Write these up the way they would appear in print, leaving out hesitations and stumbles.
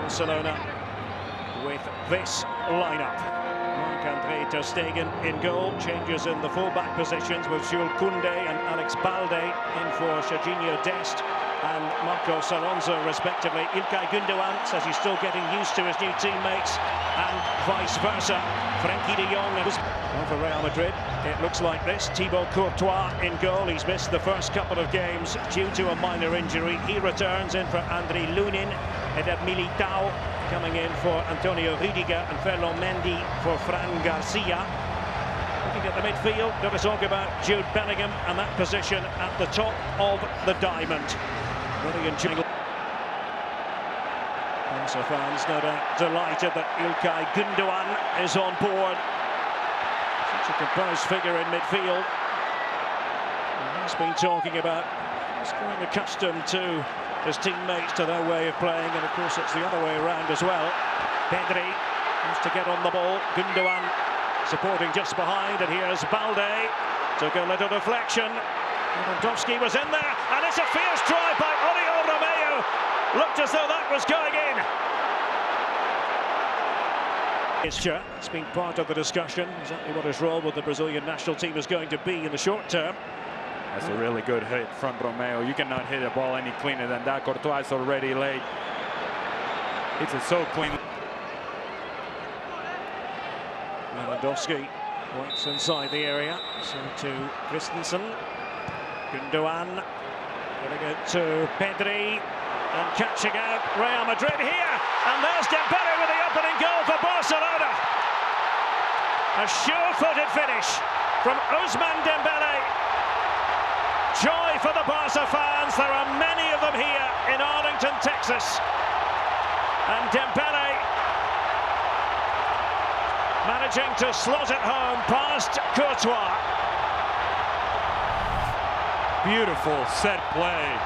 Barcelona with this lineup. Marc-Andre ter Stegen in goal, changes in the full-back positions with Jude and Alex Balde in for Serginho Dest and Marcos Alonso respectively. Ilkay Gundogan says he's still getting used to his new teammates and vice versa. Frenkie de Jong was for Real Madrid. It looks like this. Thibaut Courtois in goal. He's missed the first couple of games due to a minor injury. He returns in for Andriy Lunin. Eder Militao coming in for Antonio Rüdiger and Ferland Mendy for Fran Garcia. Looking at the midfield, got to talk about Jude Bellingham and that position at the top of the diamond. Brilliant jingle. Barca fans no doubt delighted that Ilkay Gundogan is on board. Such a composed figure in midfield. And he's been talking about he's growing accustomed to his teammates, to their way of playing, and of course it's the other way around as well. Pedri wants to get on the ball. Gundogan supporting just behind, and here's Balde. Took a little deflection. Lewandowski was in there, and it's a fierce try by Oriol Romeo. Looked as though that was going in. It's been part of the discussion, exactly what his role with the Brazilian national team is going to be in the short term. That's a really good hit from Romeo. You cannot hit a ball any cleaner than that. Courtois is already late. It's so clean. Lewandowski waits inside the area. So to Christensen. Gundogan getting it to Pedri and catching out Real Madrid here. And there's Dembele with the opening goal for Barcelona. A sure-footed finish from Ousmane Dembele. Joy for the Barca fans. There are many of them here in Arlington, Texas. And Dembele managing to slot it home past Courtois. Beautiful set play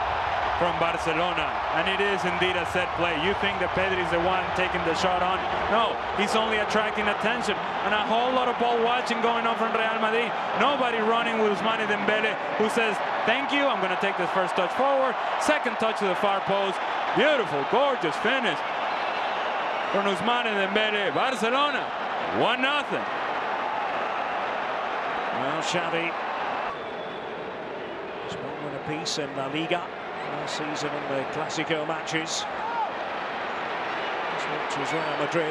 from Barcelona, and it is indeed a set play. You think that Pedri is the one taking the shot on? No, he's only attracting attention, and a whole lot of ball watching going on from Real Madrid. Nobody running with Ousmane Dembele, who says, thank you, I'm going to take this first touch forward, second touch to the far post. Beautiful, gorgeous finish from Ousmane Dembele. Barcelona, 1-0. Well, Xavi has one win apiece in La Liga last season in the clasico matches. This match is Real Madrid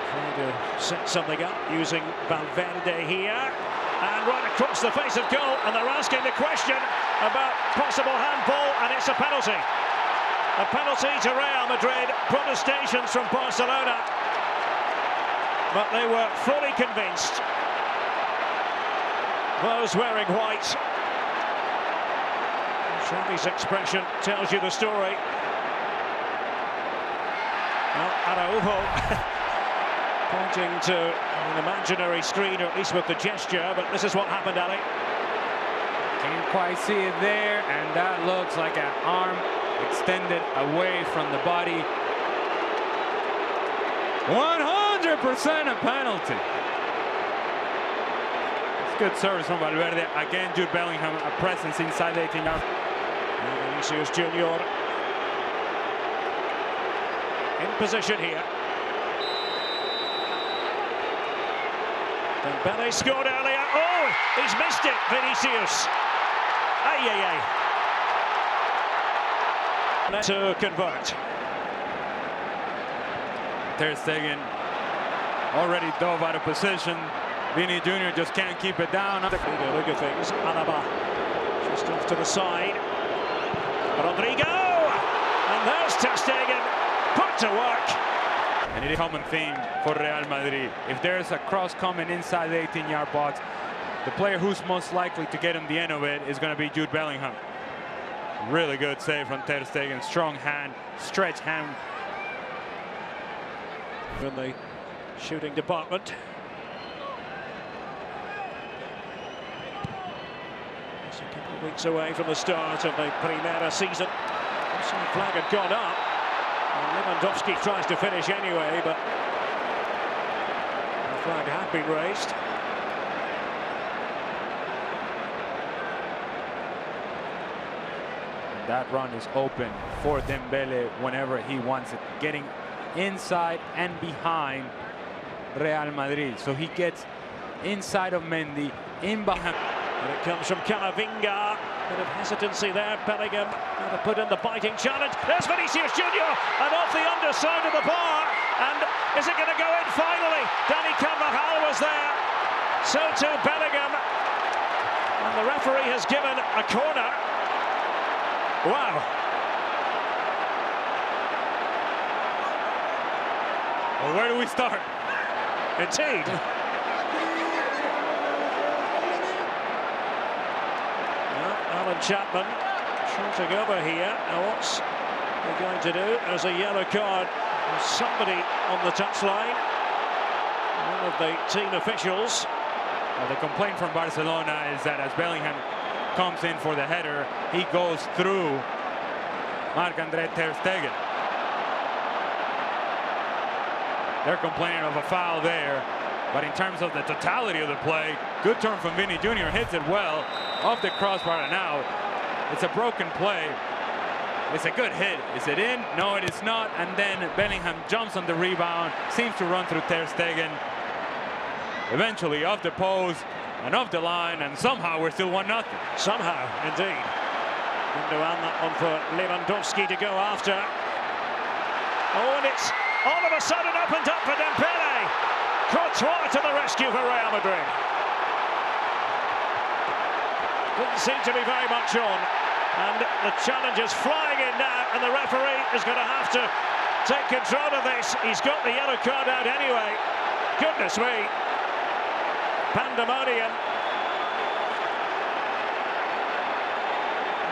trying to set something up using Valverde here and right across the face of goal, and they're asking the question about possible handball, and it's a penalty. A penalty to Real Madrid. Protestations from Barcelona, but they were fully convinced. Those wearing white. Xavi's expression tells you the story. Well, Araujo pointing to an imaginary screen, or at least with the gesture, but this is what happened, Ali. Can't quite see it there, and that looks like an arm extended away from the body. 100% a penalty. It's good service from Valverde. Again, Jude Bellingham, a presence inside the 18-yard. Vinicius Junior in position here. Dembele scored earlier. Oh, he's missed it, Vinicius. Ay, ay, ay. To convert. Ter Stegen already dove out of position. Vini Jr. just can't keep it down. Look at things. Arda just off to the side. Rodrigo! And there's Ter Stegen put to work. And it is a common theme for Real Madrid. If there's a cross coming inside the 18-yard box, the player who's most likely to get on the end of it is going to be Jude Bellingham. Really good save from Ter Stegen. Strong hand, stretch hand. In the shooting department. It's a couple of weeks away from the start of the Primera season. The flag had gone up. And Lewandowski tries to finish anyway, but the flag had been raised. That run is open for Dembele whenever he wants it. Getting inside and behind Real Madrid. So he gets inside of Mendy, in behind. And it comes from Camavinga. Bit of hesitancy there. Bellingham had to put in the biting challenge. There's Vinicius Junior, and off the underside of the bar. And is it going to go in finally? Dani Carvajal was there. So too Bellingham. And the referee has given a corner. Wow. Well, where do we start? Indeed. Alan Chapman shooting over here. Now what's he going to do? There's a yellow card. There's somebody on the touchline. One of the team officials. Well, the complaint from Barcelona is that as Bellingham comes in for the header, he goes through Marc-Andre ter Stegen. They're complaining of a foul there, but in terms of the totality of the play, good turn from Vinny Jr. hits it well off the crossbar. Now it's a broken play. It's a good hit. Is it in? No, it is not. And then Bellingham jumps on the rebound, seems to run through ter Stegen. Eventually off the post and off the line, and somehow we're still 1-0. Somehow, indeed. Gundogan, that one for Lewandowski to go after. Oh, and it's all of a sudden opened up for Dembele. Courtois to the rescue for Real Madrid. Didn't seem to be very much on. And the challenge is flying in now, and the referee is going to have to take control of this. He's got the yellow card out anyway. Goodness me. Pandemonium.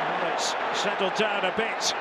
Well, it's settled down a bit.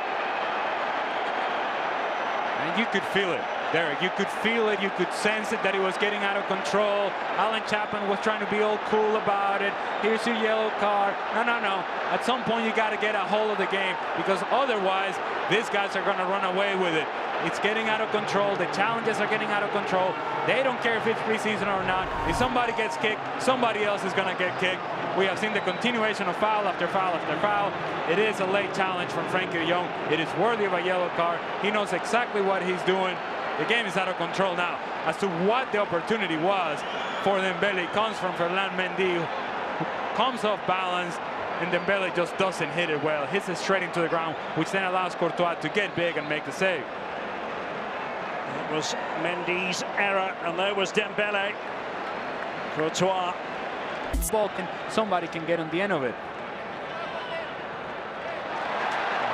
And you could feel it, Derek. You could feel it. You could sense it, that it was getting out of control. Alan Chapman was trying to be all cool about it. Here's your yellow card. No. At some point, you got to get a hold of the game, because otherwise, these guys are going to run away with it. It's getting out of control. The challenges are getting out of control. They don't care if it's preseason or not. If somebody gets kicked, somebody else is going to get kicked. We have seen the continuation of foul after foul after foul. It is a late challenge from Frenkie de Jong. It is worthy of a yellow card. He knows exactly what he's doing. The game is out of control now. As to what the opportunity was for Dembele, comes from Ferland Mendy, who comes off balance, and Dembele just doesn't hit it well. Hits it straight into the ground, which then allows Courtois to get big and make the save. It was Mendy's error, and there was Dembele. Courtois. Somebody can get on the end of it.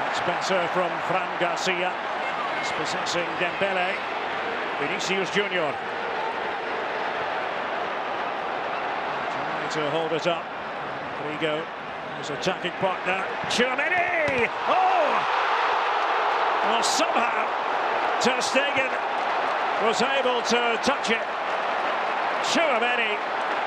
That's better from Fran Garcia. He's possessing Dembele. Vinicius Junior. Trying to hold it up. Rodrigo, his attacking partner. Tchouaméni! Oh! Well, somehow ter Stegen was able to touch it. Tchouaméni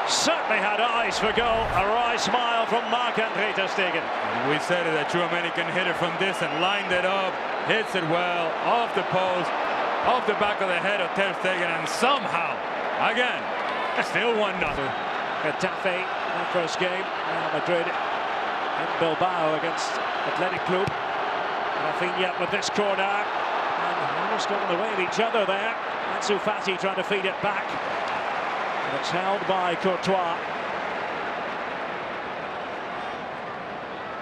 certainly had eyes for goal. A wry smile from Marc-Andre ter Stegen. We said it, that Tchouaméni can hit it from distance. Lined it up, hits it well, off the post, off the back of the head of ter Stegen, and somehow, again, still 1-0. Getafe, their first game. Real Madrid in Bilbao against Athletic Club. Rafinha with this corner. And almost got in the way of each other there. Ansu Fati trying to feed it back. And it's held by Courtois.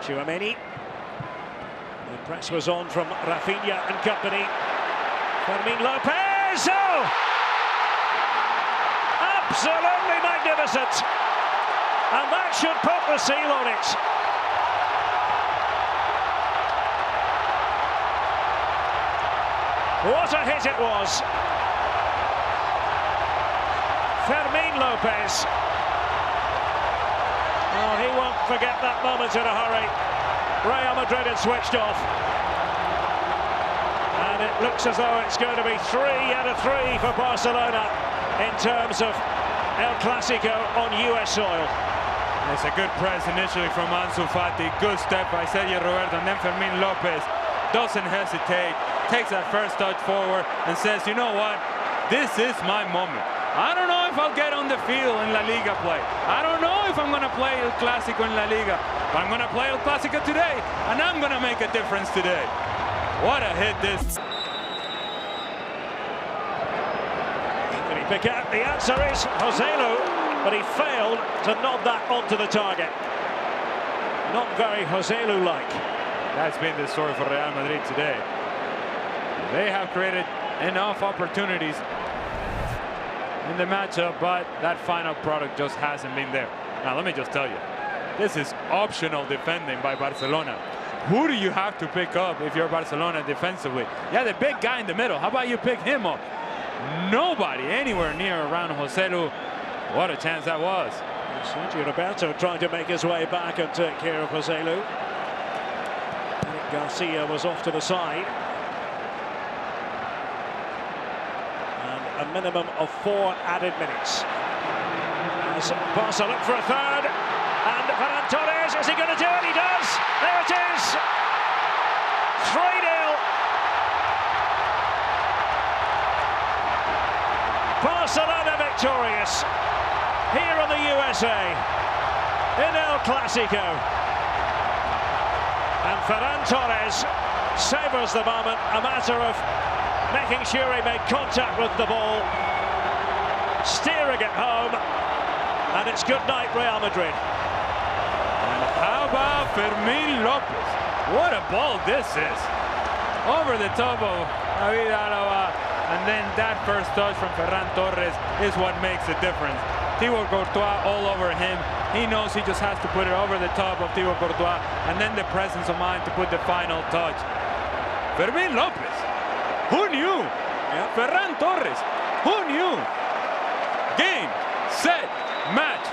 Tchouaméni. The press was on from Rafinha and company. Fermin Lopez! Oh! Absolutely magnificent! And that should put the seal on it. What a hit it was. Fermin Lopez. Oh, he won't forget that moment in a hurry. Real Madrid had switched off. And it looks as though it's going to be 3 out of 3 for Barcelona in terms of El Clasico on US soil. It's a good press initially from Ansu Fati. Good step by Sergio Roberto, and then Fermin Lopez doesn't hesitate. Takes that first touch forward and says, you know what, this is my moment. I don't know if I'll get on the field in La Liga play. I don't know if I'm going to play El Clasico in La Liga. But I'm going to play El Clasico today, and I'm going to make a difference today. What a hit this. pick out? The answer is Joselu, but he failed to nod that onto the target. Not very Joselu-like. That's been the story for Real Madrid today. They have created enough opportunities in the matchup, but that final product just hasn't been there. Now, let me just tell you, this is optional defending by Barcelona. Who do you have to pick up if you're Barcelona defensively? Yeah, the big guy in the middle. How about you pick him up? Nobody anywhere near around Joselu. What a chance that was. Sergio Roberto trying to make his way back and take care of Joselu. Garcia was off to the side. And a minimum of 4 added minutes. As Barca look for a third. And Ferran Torres, is he going to do it? He does! There it is! 3-0. Barcelona victorious here in the USA in El Clasico. And Ferran Torres savours the moment, a matter of making sure he made contact with the ball, steering it home, and it's good night Real Madrid. And how about Fermín López? What a ball this is! Over the top of David Alaba, and then that first touch from Ferran Torres is what makes a difference. Thibaut Courtois all over him. He knows he just has to put it over the top of Thibaut Courtois, and then the presence of mind to put the final touch. Fermín López, who knew? Ferran Torres, who knew? Game, set, match.